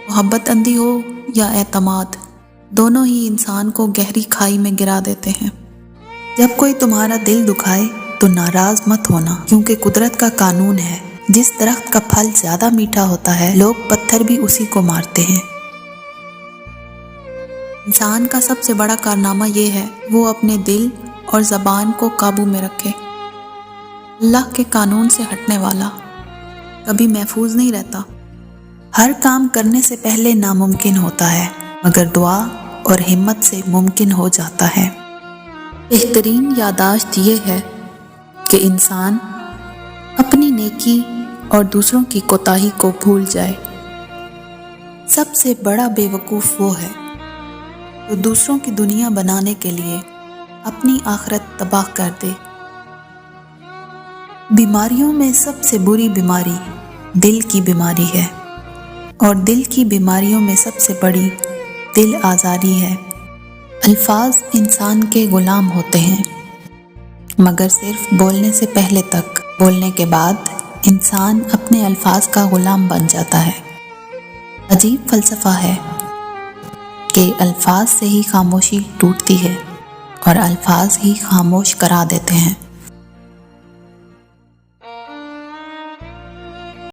محبت اندھی ہو یا اعتماد، دونوں ہی انسان کو گہری کھائی میں گرا دیتے ہیں۔ جب کوئی تمہارا دل دکھائے تو ناراض مت ہونا، کیونکہ قدرت کا قانون ہے، جس درخت کا پھل زیادہ میٹھا ہوتا ہے لوگ پتھر بھی اسی کو مارتے ہیں۔ انسان کا سب سے بڑا کارنامہ یہ ہے وہ اپنے دل اور زبان کو قابو میں رکھے۔ اللہ کے قانون سے ہٹنے والا کبھی محفوظ نہیں رہتا۔ ہر کام کرنے سے پہلے ناممکن ہوتا ہے، مگر دعا اور ہمت سے ممکن ہو جاتا ہے۔ بہترین یادداشت یہ ہے کہ انسان اپنی نیکی اور دوسروں کی کوتاہی کو بھول جائے۔ سب سے بڑا بے وقوف وہ ہے جو دوسروں کی دنیا بنانے کے لیے اپنی آخرت تباہ کر دے۔ بیماریوں میں سب سے بری بیماری دل کی بیماری ہے، اور دل کی بیماریوں میں سب سے بڑی دل آزاری ہے۔ الفاظ انسان کے غلام ہوتے ہیں، مگر صرف بولنے سے پہلے تک۔ بولنے کے بعد انسان اپنے الفاظ کا غلام بن جاتا ہے۔ عجیب فلسفہ ہے کہ الفاظ سے ہی خاموشی ٹوٹتی ہے اور الفاظ ہی خاموش کرا دیتے ہیں۔